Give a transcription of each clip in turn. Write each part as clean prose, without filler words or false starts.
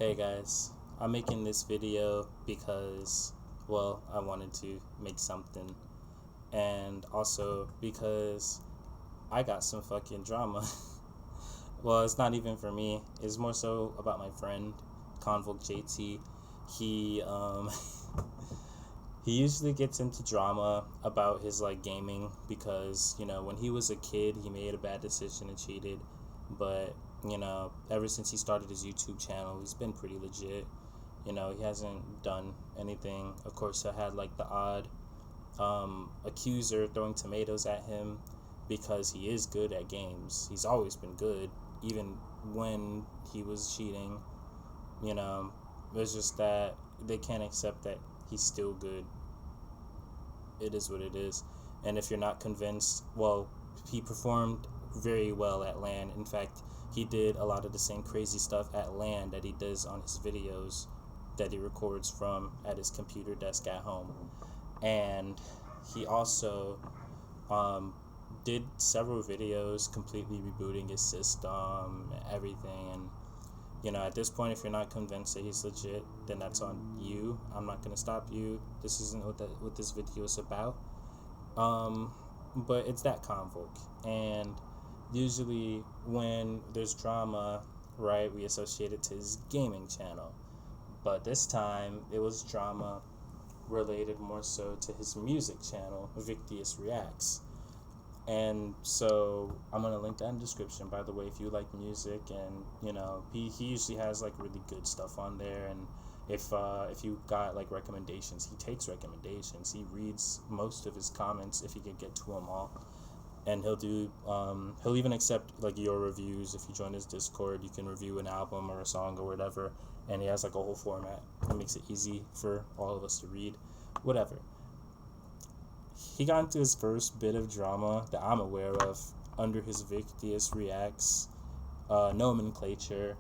Hey guys, I'm making this video because, well, I wanted to make something, and also because I got some fucking drama. Well, it's not even for me, it's more so about my friend, ConvolkJT. He, he usually gets into drama about his, gaming because, when he was a kid, he made a bad decision and cheated, but ever since he started his YouTube channel, he's been pretty legit. He hasn't done anything. Of course, I had the odd accuser throwing tomatoes at him because he is good at games. He's always been good, even when he was cheating. It's just that they can't accept that he's still good. It is what it is. And if you're not convinced, well, he performed very well at LAN. In fact, he did a lot of the same crazy stuff at LAN that he does on his videos that he records from at his computer desk at home. And he also did several videos completely rebooting his system, everything. And at this point, if you're not convinced that he's legit, then that's on you. I'm not gonna stop you. This isn't what this video is about. But it's that Convolk, and usually when there's drama, right, we associate it to his gaming channel. But this time, it was drama related more so to his music channel, VictiousReacts. And so I'm gonna link that in the description, by the way, if you like music. And he usually has really good stuff on there. And if you got recommendations, he takes recommendations. He reads most of his comments if he can get to them all. And he'll even accept your reviews. If you join his Discord, you can review an album or a song or whatever, and he has a whole format that makes it easy for all of us to read, whatever. He got into his first bit of drama that I'm aware of under his VictiousReacts nomenclature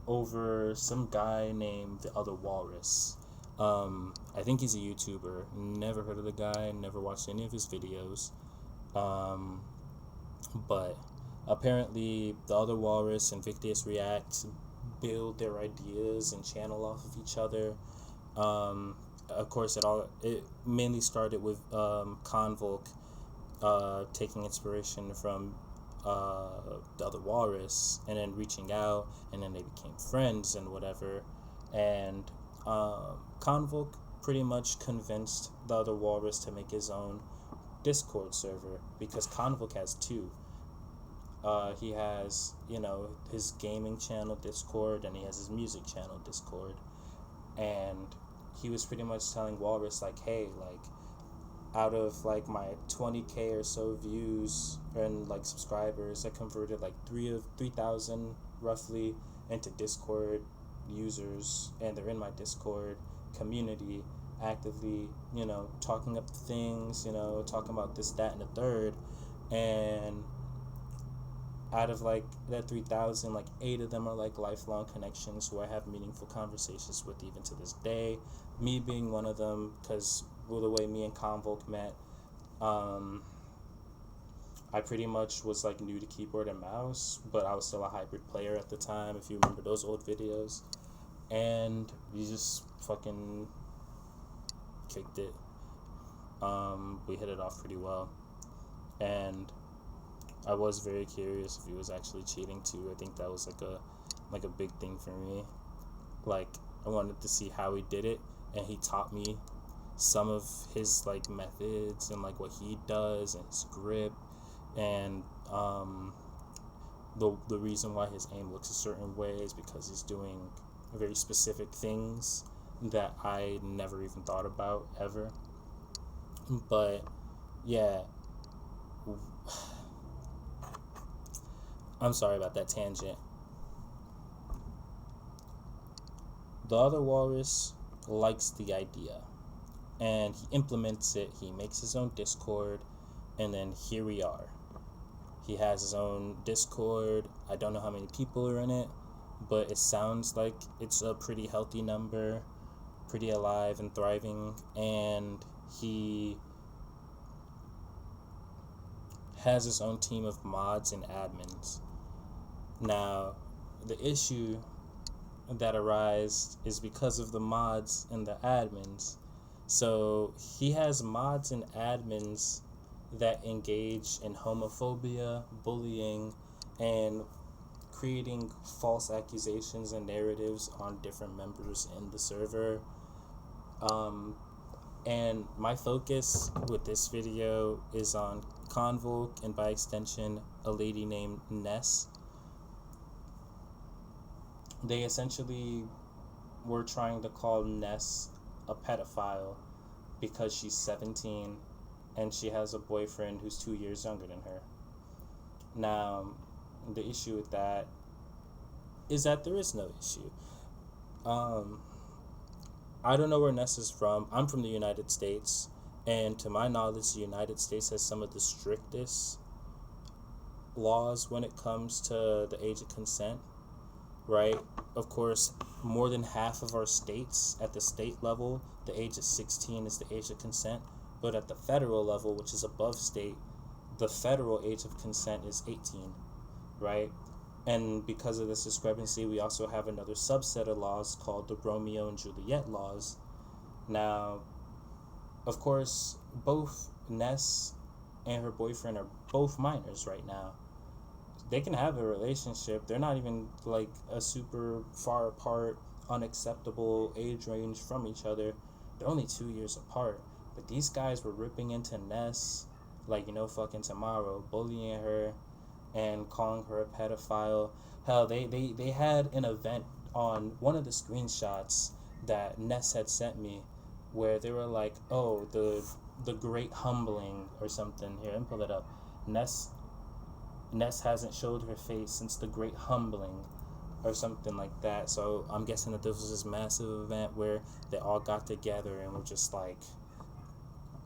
over some guy named the other Walrus. I think he's a YouTuber. Never heard of the guy, never watched any of his videos. But apparently the other Walrus and VictiousReacts build their ideas and channel off of each other. Of course, it mainly started with Convolk taking inspiration from the other Walrus, and then reaching out, and then they became friends and whatever. And Convolk pretty much convinced the other Walrus to make his own Discord server, because Convolk has two. He has his gaming channel Discord, and he has his music channel Discord. And he was pretty much telling Walrus hey, out of my 20k or so views and subscribers, I converted 3,000 roughly into Discord users, and they're in my Discord community actively talking up things, talking about this, that, and the third. And out of that 3,000, 8 of them are lifelong connections who I have meaningful conversations with even to this day, me being one of them, because the way me and Convolk met, I pretty much was new to keyboard and mouse, but I was still a hybrid player at the time, if you remember those old videos. And we just fucking kicked it. We hit it off pretty well, and I was very curious if he was actually cheating too. I think that was a big thing for me. I wanted to see how he did it, and he taught me some of his methods and what he does and his grip, and the reason why his aim looks a certain way is because he's doing very specific things that I never even thought about ever. But yeah, I'm sorry about that tangent. The other Walrus likes the idea, and he implements it. He makes his own Discord, and then here we are. He has his own Discord. I don't know how many people are in it, but it sounds like it's a pretty healthy number, pretty alive and thriving. And he has his own team of mods and admins. Now, the issue that arise is because of the mods and the admins. So he has mods and admins that engage in homophobia, bullying, and creating false accusations and narratives on different members in the server. And my focus with this video is on Convolk and by extension a lady named Ness. They essentially were trying to call Ness a pedophile because she's 17 and she has a boyfriend who's 2 years younger than her. Now, the issue with that is that there is no issue. I don't know where Ness is from. I'm from the United States, and to my knowledge, the United States has some of the strictest laws when it comes to the age of consent, right? Of course, more than half of our states, at the state level, the age of 16 is the age of consent, but at the federal level, which is above state, the federal age of consent is 18, right? And because of this discrepancy, we also have another subset of laws called the Romeo and Juliet laws. Now, of course, both Ness and her boyfriend are both minors right now. They can have a relationship. They're not even like a super far apart, unacceptable age range from each other. They're only 2 years apart. But these guys were ripping into Ness like, fucking tomorrow, bullying her and calling her a pedophile. Hell, they had an event on one of the screenshots that Ness had sent me where they were like, oh, the great humbling or something. Here, let me pull it up. Ness hasn't showed her face since the great humbling or something like that. So I'm guessing that this was this massive event where they all got together and were just like,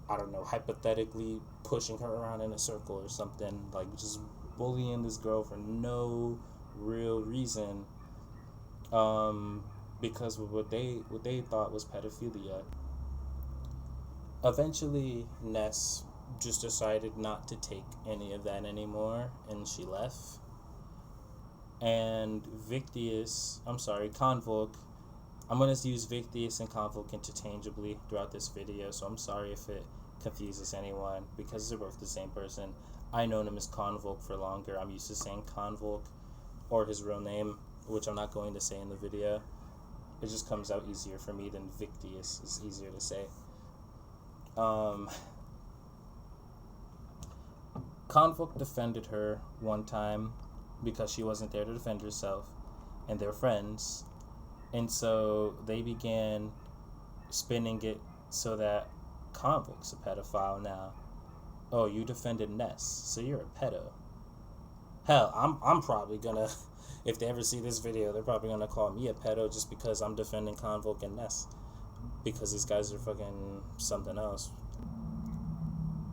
I don't know, hypothetically pushing her around in a circle or something, like just bullying this girl for no real reason, because of what they thought was pedophilia. Eventually, Ness just decided not to take any of that anymore, and she left. And Convolk, I'm going to use Victious and Convolk interchangeably throughout this video, so I'm sorry if it confuses anyone, because they're both the same person. I known him as Convolk for longer. I'm used to saying Convolk, or his real name, which I'm not going to say in the video. It just comes out easier for me than Victious is easier to say. Convolk defended her one time because she wasn't there to defend herself, and they're friends, and so they began spinning it so that Convolk's a pedophile now. Oh, you defended Ness, so you're a pedo. Hell, I'm probably gonna, if they ever see this video, they're probably gonna call me a pedo just because I'm defending Convolk and Ness, because these guys are fucking something else.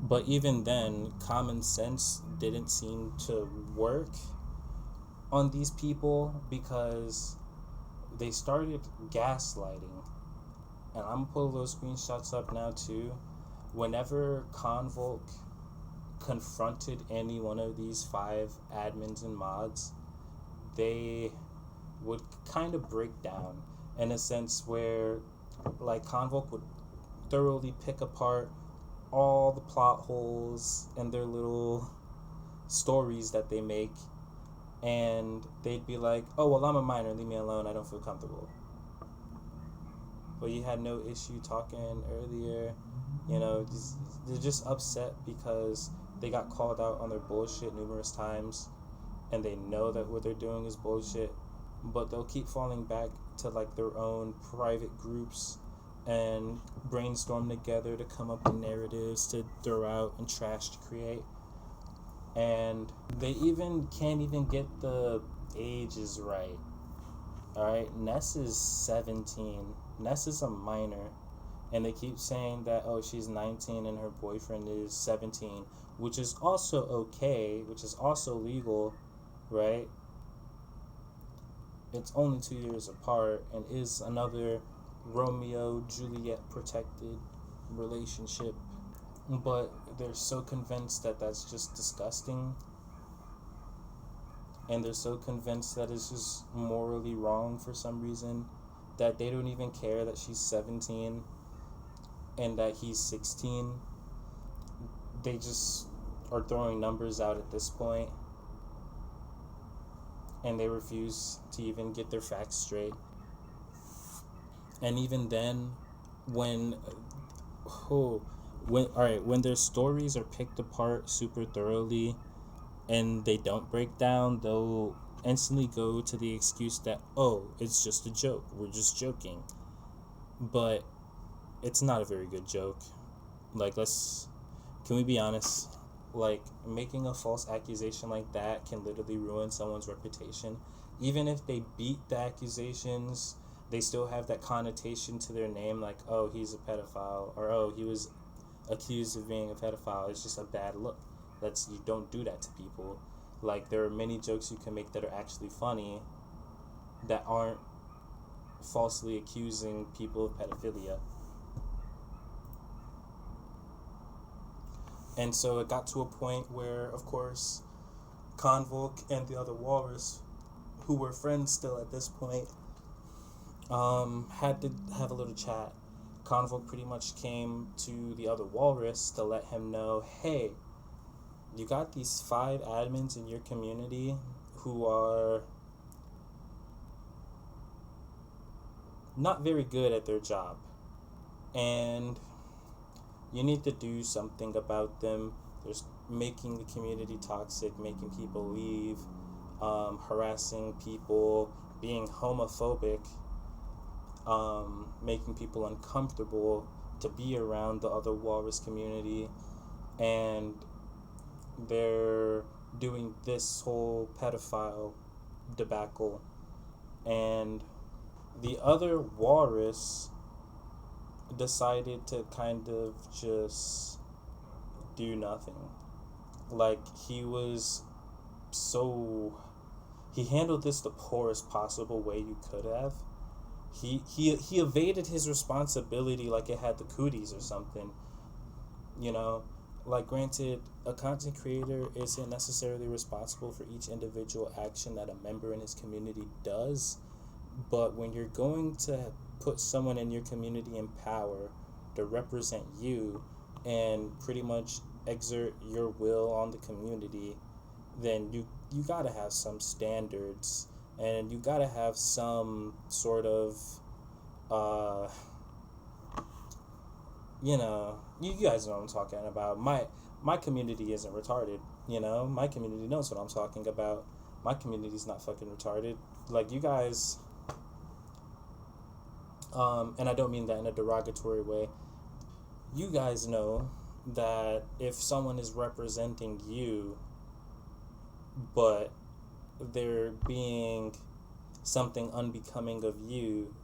But even then, common sense didn't seem to work on these people because they started gaslighting. And I'm gonna pull those screenshots up now too. Whenever Convolk confronted any one of these 5 admins and mods, they would kind of break down in a sense where, like, Convolk would thoroughly pick apart all the plot holes and their little stories that they make, and they'd be like, oh, well, I'm a minor, leave me alone, I don't feel comfortable. But you had no issue talking earlier, they're just upset because they got called out on their bullshit numerous times, and they know that what they're doing is bullshit, but they'll keep falling back to like their own private groups and brainstorm together to come up with narratives to throw out and trash to create. And they can't even get the ages right. Alright, Ness is 17. Ness is a minor. And they keep saying that, oh, she's 19 and her boyfriend is 17, which is also okay, which is also legal, right? It's only 2 years apart and is another Romeo-Juliet protected relationship. But they're so convinced that that's just disgusting and they're so convinced that it's just morally wrong for some reason that they don't even care that she's 17 and that he's 16. They just are throwing numbers out at this point, and they refuse to even get their facts straight. And even then, when when their stories are picked apart super thoroughly and they don't break down, they'll instantly go to the excuse that, oh, it's just a joke, we're just joking. But it's not a very good joke. Like, can we be honest? Like, making a false accusation like that can literally ruin someone's reputation. Even if they beat the accusations, they still have that connotation to their name, like, oh, he's a pedophile, or oh, he was accused of being a pedophile. It's just a bad look. You don't do that to people. Like, there are many jokes you can make that are actually funny that aren't falsely accusing people of pedophilia. And so it got to a point where, of course, Convolk and the other Walrus, who were friends still at this point, had to have a little chat. Convolk pretty much came to the other Walrus to let him know, hey, you got these 5 admins in your community who are not very good at their job, and you need to do something about them. They're making the community toxic, making people leave, harassing people, being homophobic, making people uncomfortable to be around the other Walrus community, and they're doing this whole pedophile debacle. And the other Walrus decided to kind of just do nothing. Like, he handled this the poorest possible way you could have. He evaded his responsibility like it had the cooties or something. You know, like, granted, a content creator isn't necessarily responsible for each individual action that a member in his community does, but when you're going to put someone in your community in power to represent you and pretty much exert your will on the community, then you gotta have some standards, and you gotta have some sort of you guys know what I'm talking about. My community isn't retarded, my community knows what I'm talking about. My community's not fucking retarded. Like, you guys, and I don't mean that in a derogatory way, you guys know that if someone is representing you, but they're being something unbecoming of you,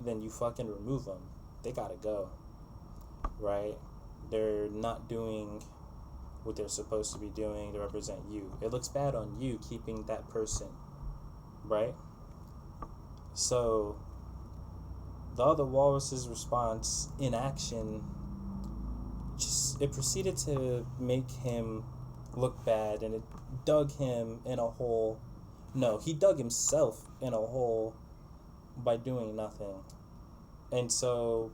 then you fucking remove them. They gotta go, right? They're not doing what they're supposed to be doing to represent you. It looks bad on you keeping that person, right? So the other Walrus's response in action, it proceeded to make him look bad, and it dug him in a hole. No, he dug himself in a hole by doing nothing. And so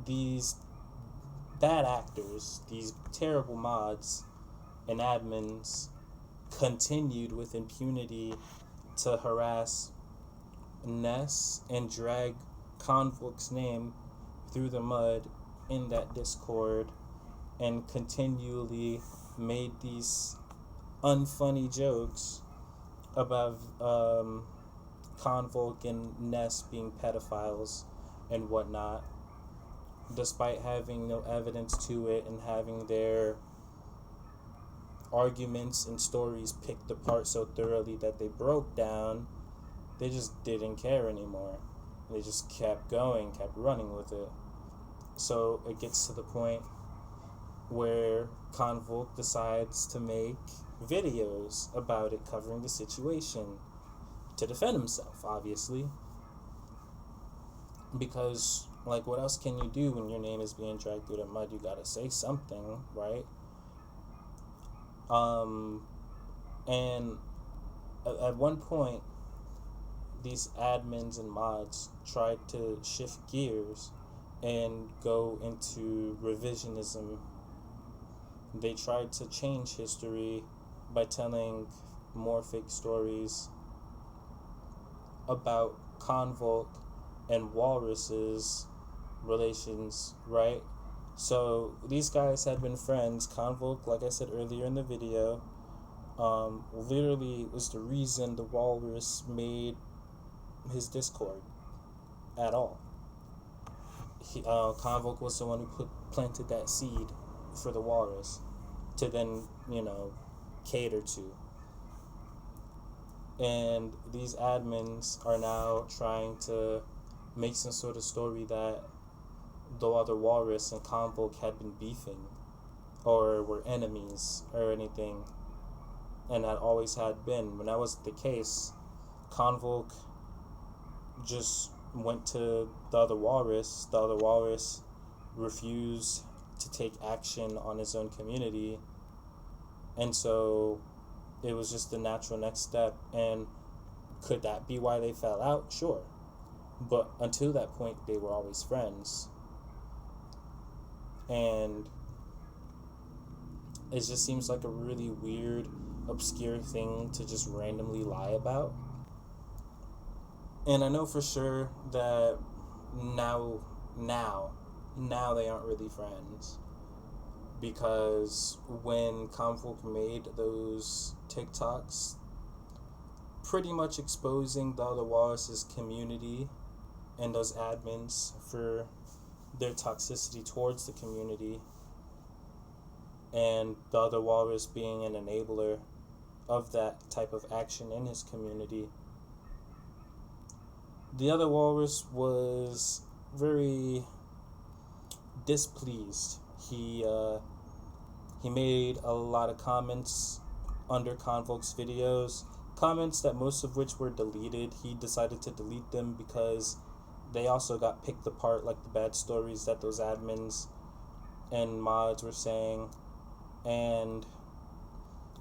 these bad actors, these terrible mods and admins, continued with impunity to harass Ness and drag Convolk's name through the mud in that Discord, and continually made these unfunny jokes about Convolk and Ness being pedophiles and whatnot, despite having no evidence to it and having their arguments and stories picked apart so thoroughly that they broke down. They just didn't care anymore. They just kept going, kept running with it. So it gets to the point where Convolk decides to make videos about it, covering the situation to defend himself, obviously. Because, like, what else can you do when your name is being dragged through the mud? You gotta say something, right? Um, and at one point, these admins and mods tried to shift gears and go into revisionism. They tried to change history by telling more fake stories about Convolk and Walrus's relations, right? So these guys had been friends. Convolk, like I said earlier in the video, literally was the reason the Walrus made his Discord at all. Convolk was the one who planted that seed for the Walrus to then, cater to. And these admins are now trying to make some sort of story that the other Walrus and Convolk had been beefing or were enemies or anything, and that always had been. When that wasn't the case, Convolk just went to the other Walrus. The other Walrus refused to take action on his own community, and so it was just the natural next step. And could that be why they fell out? Sure. But until that point, they were always friends. And it just seems like a really weird, obscure thing to just randomly lie about. And I know for sure that now they aren't really friends. Because when Convolk made those TikToks pretty much exposing the other Walrus's community and those admins for their toxicity towards the community, and the other Walrus being an enabler of that type of action in his community, the other Walrus was very displeased. He made a lot of comments under Convolk's videos, comments that most of which were deleted. He decided to delete them because they also got picked apart, like the bad stories that those admins and mods were saying, and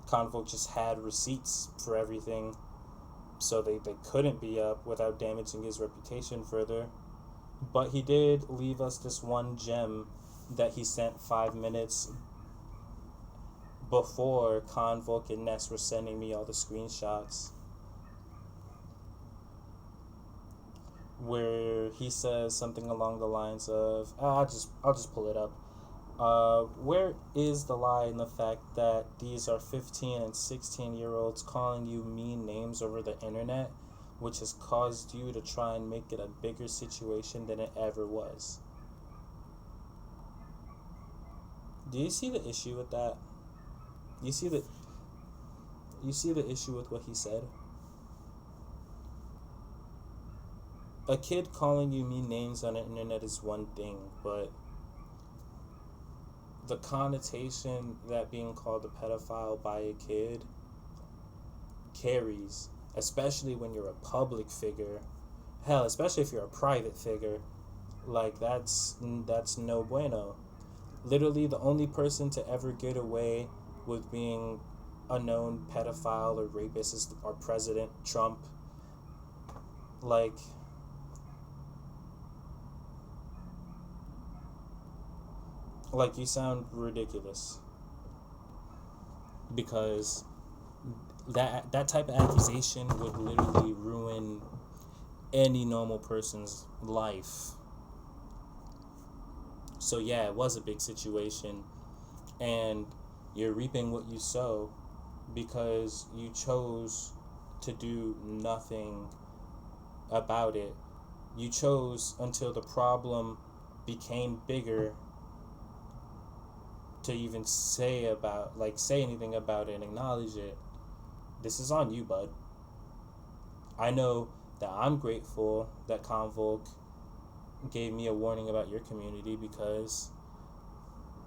Convolk just had receipts for everything, so they couldn't be up without damaging his reputation further. But he did leave us this one gem that he sent 5 minutes before Convolk and Ness were sending me all the screenshots, where he says something along the lines of, I'll just pull it up. Where is the lie in the fact that these are 15 and 16-year-olds calling you mean names over the internet, which has caused you to try and make it a bigger situation than it ever was? Do you see the issue with that? You see the issue with what he said? A kid calling you mean names on the internet is one thing, but the connotation that being called a pedophile by a kid carries, especially when you're a public figure. Hell, especially if you're a private figure, like that's no bueno. Literally, the only person to ever get away with being a known pedophile or rapist is our president, Trump. Like, you sound ridiculous. Because that type of accusation would literally ruin any normal person's life. So yeah, it was a big situation, and you're reaping what you sow because you chose to do nothing about it. You chose until the problem became bigger to even say anything about it and acknowledge it. This is on you, bud. I know that I'm grateful that Convolk gave me a warning about your community, because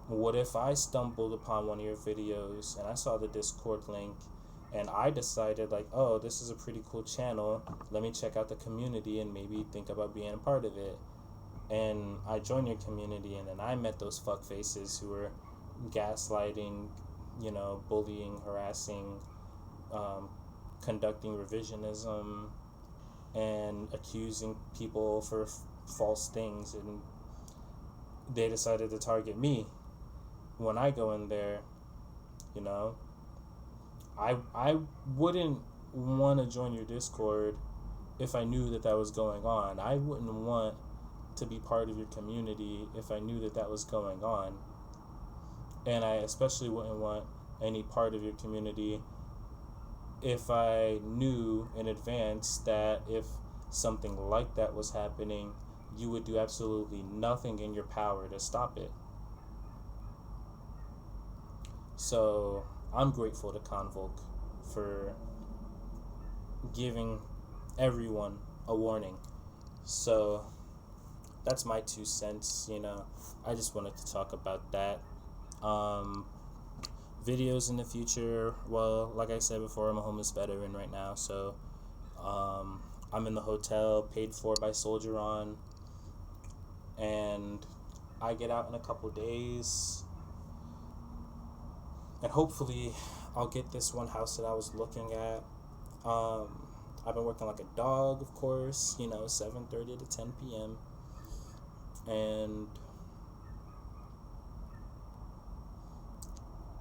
what if I stumbled upon one of your videos and I saw the Discord link and I decided like, oh, this is a pretty cool channel, let me check out the community and maybe think about being a part of it. And I joined your community, and then I met those fuck faces who were gaslighting bullying, harassing, conducting revisionism, and accusing people for false things, and they decided to target me when I go in there. I wouldn't want to join your Discord if I knew that was going on. I wouldn't want to be part of your community if I knew that was going on. And I especially wouldn't want any part of your community if I knew in advance that if something like that was happening, you would do absolutely nothing in your power to stop it. So I'm grateful to Convolk for giving everyone a warning. So that's my 2 cents. I just wanted to talk about that. Videos in the future, well, like I said before, I'm a homeless veteran right now, so I'm in the hotel paid for by Soldier On, and I get out in a couple days, and hopefully I'll get this one house that I was looking at. I've been working like a dog, of course, 7:30 to 10 p.m.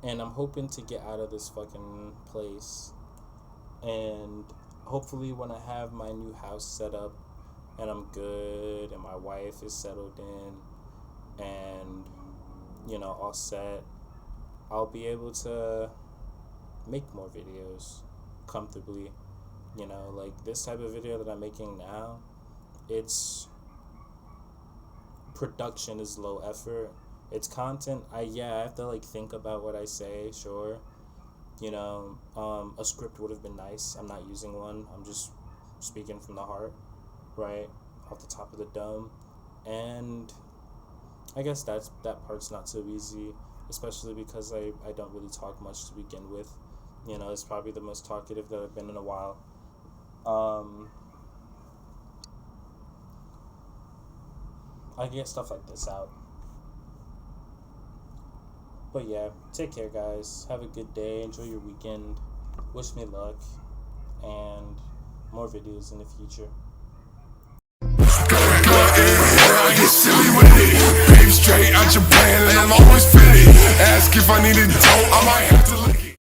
And I'm hoping to get out of this fucking place. And hopefully when I have my new house set up and I'm good and my wife is settled in and, all set, I'll be able to make more videos comfortably. Like this type of video that I'm making now, it's production is low effort. It's content. I have to think about what I say, sure. A script would have been nice. I'm not using one. I'm just speaking from the heart, right? Off the top of the dome. And I guess that part's not so easy, especially because I don't really talk much to begin with. It's probably the most talkative that I've been in a while. I get stuff like this out. But yeah, take care, guys. Have a good day. Enjoy your weekend. Wish me luck. And more videos in the future. I get silly with it. Babe straight out your plan, and I'm always fitted. Ask if I need a dope, I might have to lick it.